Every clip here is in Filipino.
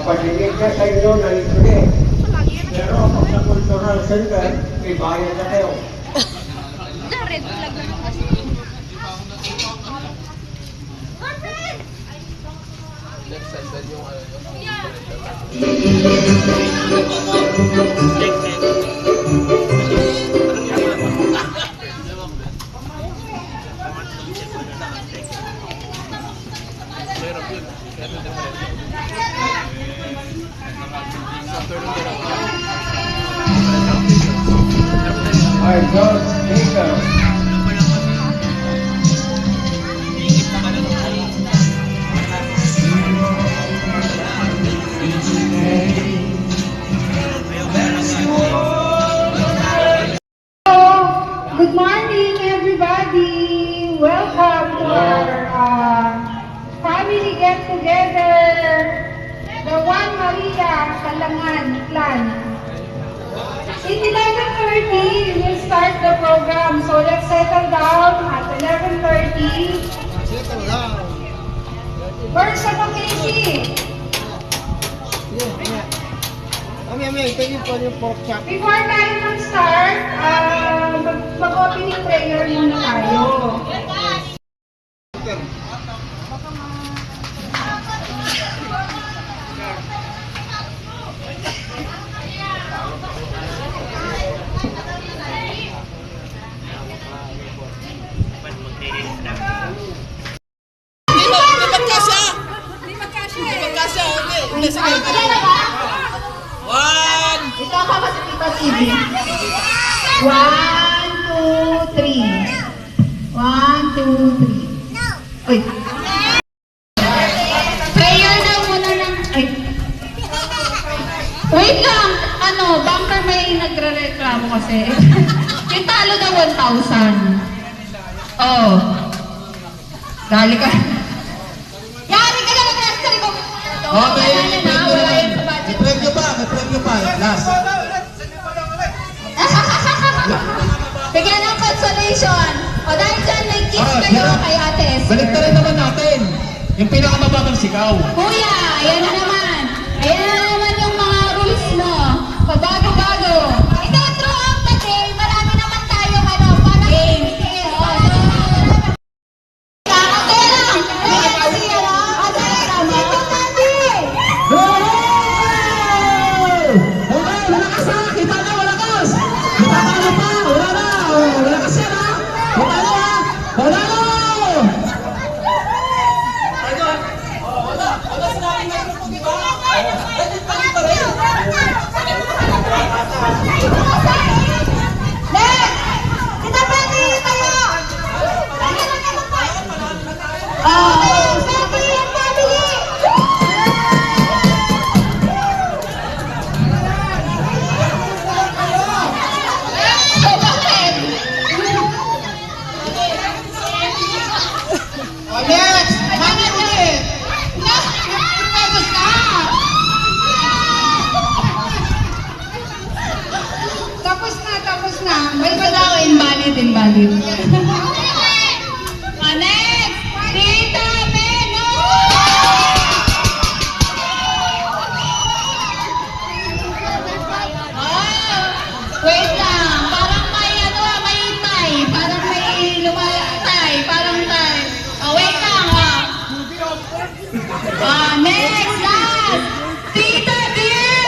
Paligid ka sa inyo na libre. Pero pag sa cultural center, may bayad na kayo. Red flag naman kasi. Next send yung ano I don't think Good morning, everybody. Welcome to our family get-together. The Juan Maria Salangan Clan. In 11:30, we'll start the program. So let's settle down at 11:30. First, ako, Casey. Before tayo mag-start, mag-opening prayer muna tayo. Ito ka ba sa Tita TV? 1, 2, 3. 1, 2, 3. Uy. Prayer na muna ng... Ay. Wait lang. Bumper may nagre-reklamo kasi. Yung talo na 1,000. Oh. Dali ka. Yari ka na mag-restory ko. Okay. Wala yun sa budget. Premyo pa. Last. Bigyan ng consolation. O dahil dyan, may gift kayo kay Ate Esther. Balik na rin naman natin. Yung pinakamababang sigaw. Kuya, ayan na naman. Ayan na naman yung mga rules mo. Pabago-bago. Ito, throughout the day, marami naman tayong para games. Kakatera! Kasi Ate, dito natin! Malakas ha! Kita na, malakas! Kita na pa! Wala na! Malakas yan ha! Kita na ha! Wala na! Tapos na. May daw invalid. Next! Tita Meno! Wait lang. Parang may tay. Parang may lumalatay. Parang tay. Wait lang next! Last! Tita Dear!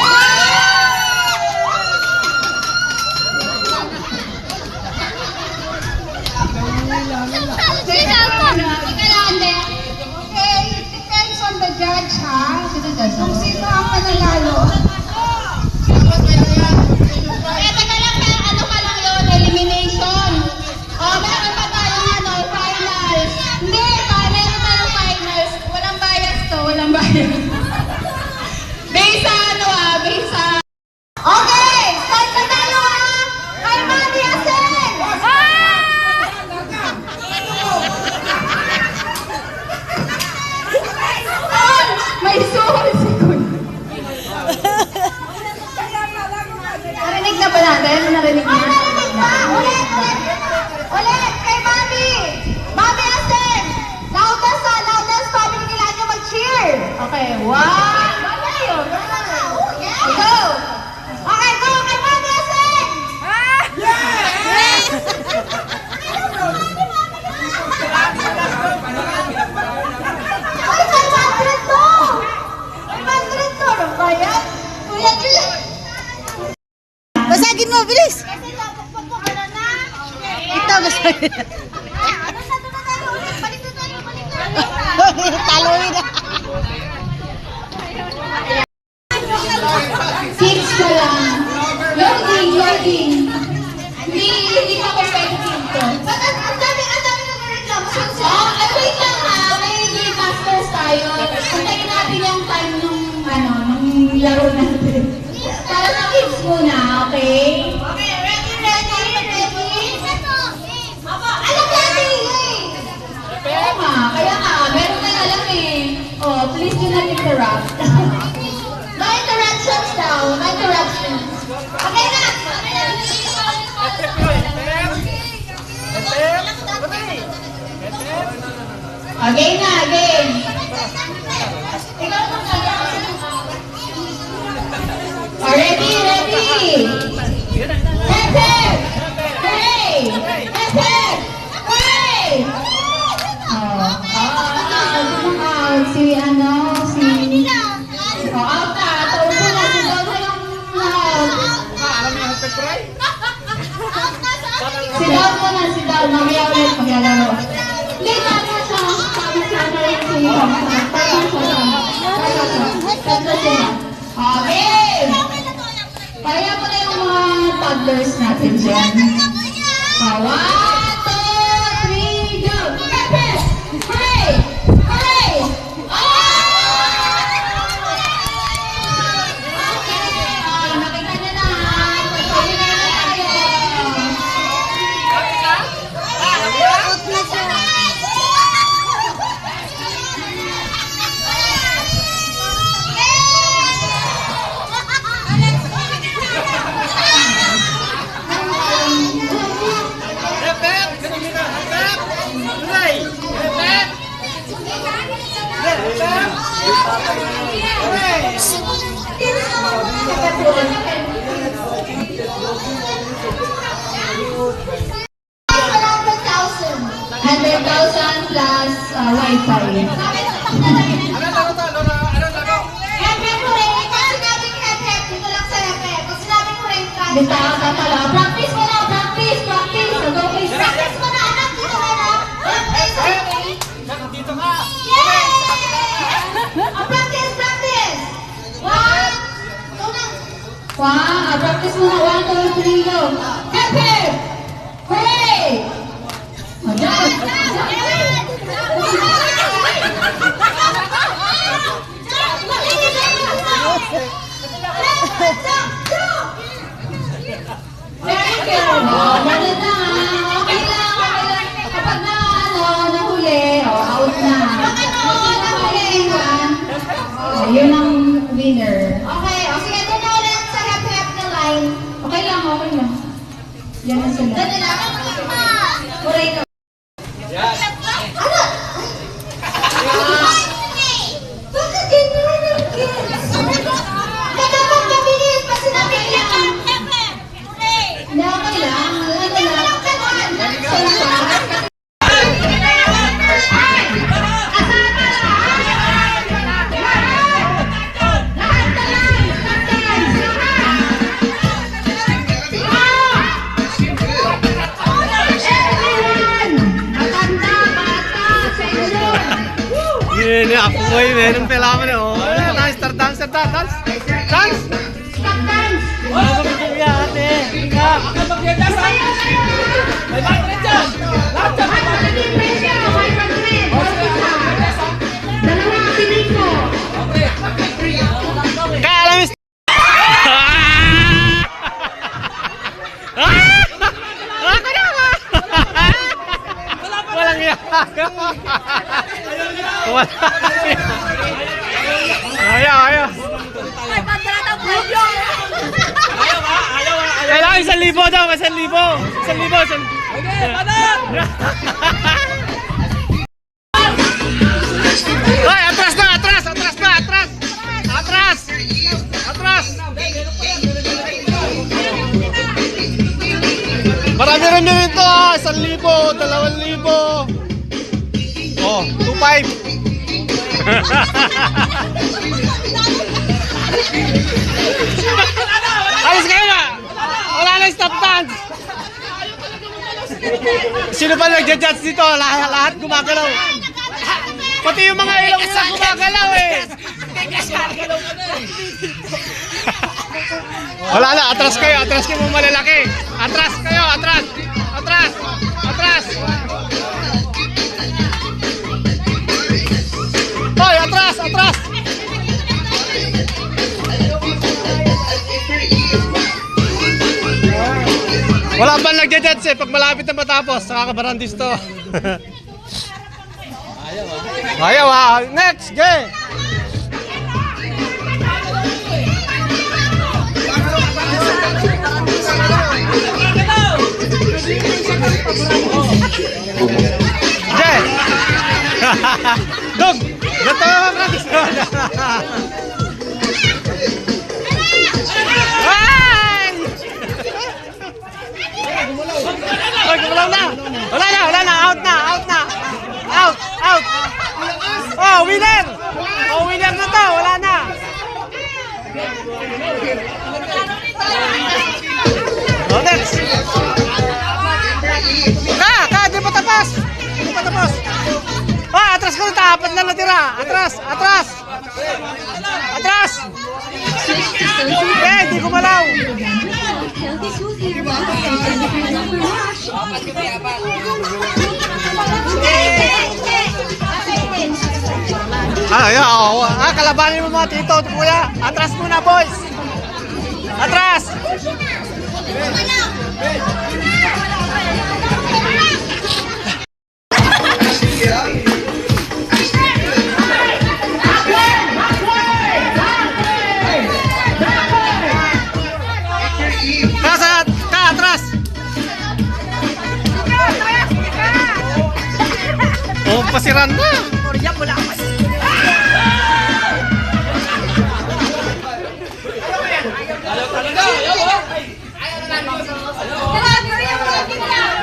judge ha. Kung sino ang mananalo. Eh, teka lang, ano ka lang yun, elimination. Meron pa tayong finals. Hindi, meron tayong finals. Walang bias to, walang bias. Based sa based sa... Okay, start na tayo kay Mami Asen! May suhol si Kun. Narinig na ba natin? Narinig na? Narinig na! Ulit! Ulit! Kay Mami! Mami Asen! Loudest family kailangan nyo mag-cheer! Okay, one! Go! Okay, go! Kay Mami Asen! Ay, kay Madrid to! Kay Madrid to! Ano ba yan? Kuya Julian! Basagin mo, bilis! Kasi napagpag ko ka na na! Ito, basagin. Ano sa doon na tayo ulit? Balik na tayo! Taloy na. Six ka lang. Loading. Hindi pa ko pwede dito. Ba't ang dami nagreklamo? Wait lang ha. May game masters tayo. Antayin natin yung time nung laro natin. Para sa kids muna, okay? Okay, ready? Alam natin Oo nga, kaya nga, meron na alam eh. Oh, please do not interrupt. No interruptions daw, no interruptions. Okay na! Okay na, game. Ikaw na ready? Hep! Hooray! Hep! Hooray! Si out na. Taupo na, sigaw na yung lahat. Sigaw. Mamaya ulit maglalaro. Hindi, tama siya. Sabi siya na rin si Tatlo sila. Okay! Kaya mo na yung mga toddlers natin dyan. 1, 2, 3, go! Hooray! Hooray! Okay, nakita niyo na. Pagpapin na tayo. Plus Wi-Fi. Dito ka pala. Practice mo na, practice. Practice mo na, anak. Dito ka na. Practice, okay? Dito ka. Yay! Practice. 1, 2 na. Practice mo na. 1, 2, 3, go. Hep! Hooray! Ayan. Very good. Maganda. Okay lang. Kapag nahuli, out na. Kapag nahuli, yun ang winner. Okay, sige, doon na ulit sa hep-hep na line. Okay lang. Yan na sila. Doon na lang. Hooray ka. Ano? Bakit ganyan? Dapat mabilis pa sinabi niya. Hindi, okay lang. Matanda! Uy, meron pala mo na. Oh, nice. Dance. Dance. Stop dance! Ano ba ito yan, ate? Ika. Naging presyo, 500. Dalawang piniko. Kalamis! Ako na ba? Walang yan. Ayaw. Kailangan 1,000 daw, 1,000. Hoy, atras na. Marami rin dito, 1,000, 2,000. Oh, 2,500. Alis kayo na! Wala na stop dance! Sino pa nagja-judge dito? Lahat gumagalaw. Pati yung mga ilong nila gumagalaw eh. Wala na, atras kayo mga malalaki. Atras kayo. Hoy, atras. Wala pa nagja-judge eh. Pag malapit na matapos, nakakabarandis to. Ayaw ah. Next, game! Jay! Dog! Gato naman practice ko! Ay! Ay, gumalaw na! Wala na! Out na! Out! Oh, winner! Oh, winner na to! Wala na! Oh, next! Di pa tapos! Ah, atras ko na, apat na natira. Atras! Eh, di gumalaw. Kalabanin mo mga tito, kuya. Atras muna, boys. Atras! Atras! Oh, pasiran na!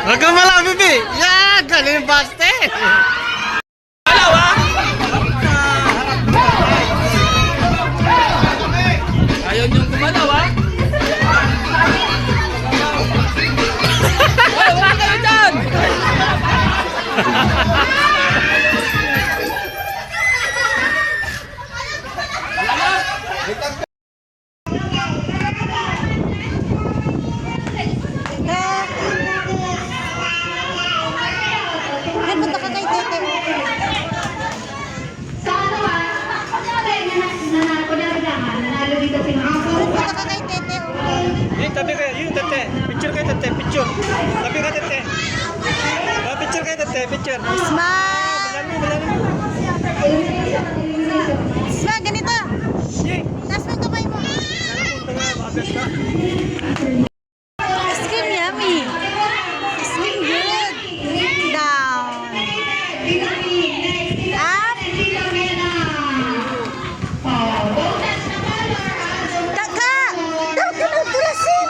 Wag kang malabi, Bibi! Yeah! Galing baste! Ayaw niyong kumalaw, ha? Wala kayo dyan! Punta ka kay Tete. Sa ano ba? Nanalo dito si Mama. Punta ka kay Tete. Tabi kayo, Tete. Picture kayo, Tete. Picture. Tabi ka, Tete. Picture kayo, Tete. Picture. Smile! Smile, ganito. Taas mo yung kamay mo. Scream yummy. Scream good. Down. Up. Kaka! Daw ka na tulasin.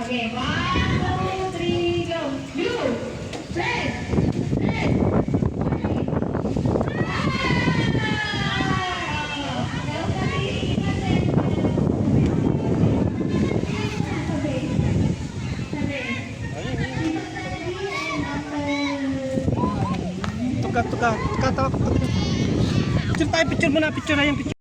Okay, 1, 2, 3, go. You, 3, 3. tayo, picture muna, picture na yung picture.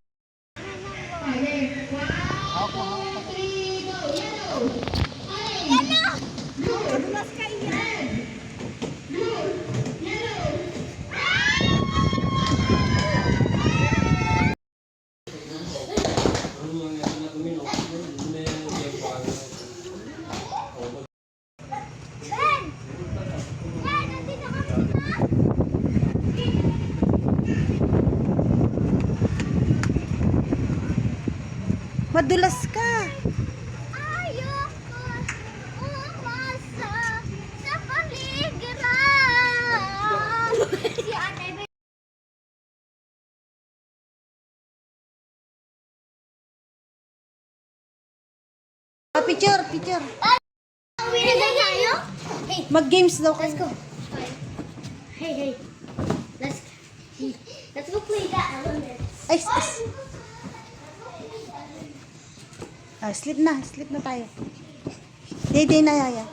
Madulas ka. Ayoko umasa sa paligiran. Si Ate Picture, picture. Uwi na tayo? Hey, Mag-games daw let's kayo. go. Hey. Let's go play that element. Ay, sleep na tayo. Day na, Yaya.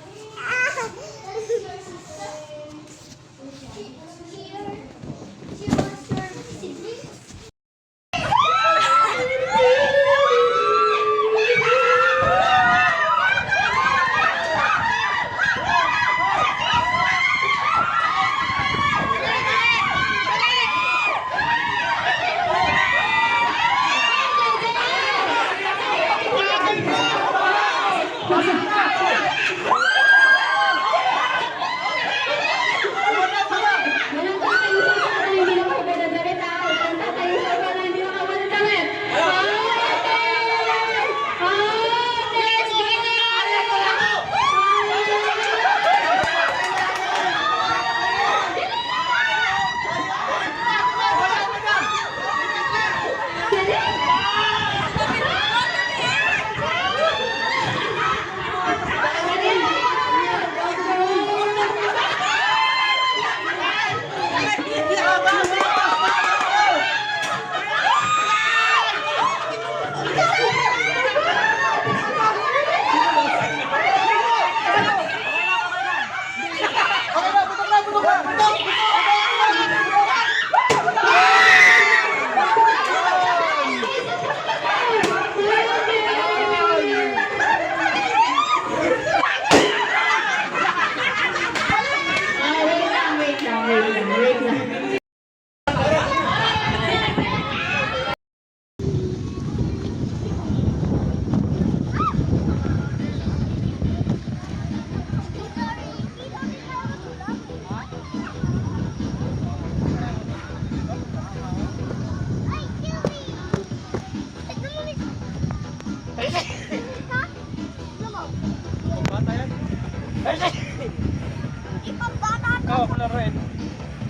Ikaw, ako na rin.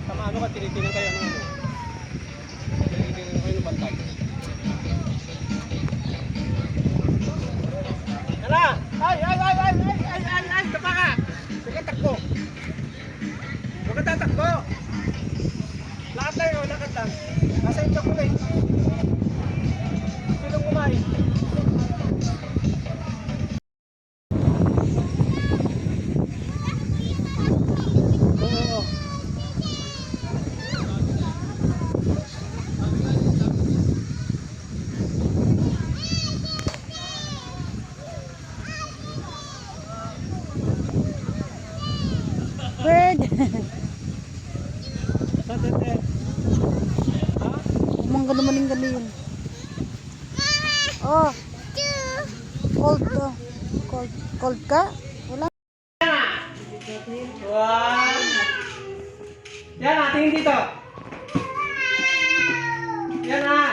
Sama ano ka, tinitingnan kayo ng ano. Tinitingnan kayo ng bantay. Tara! Ay! Tapa ka! Sige, takbo! Huwag ka tatakbo! Lakad tayo, lakad lang. Nasa yung chocolate. Silong kumain. Bird. Sa tete. Ha? Umang maning yun. Oh. Cold to. Cold ka? Wala. Wow! Yan, tingin dito. Yan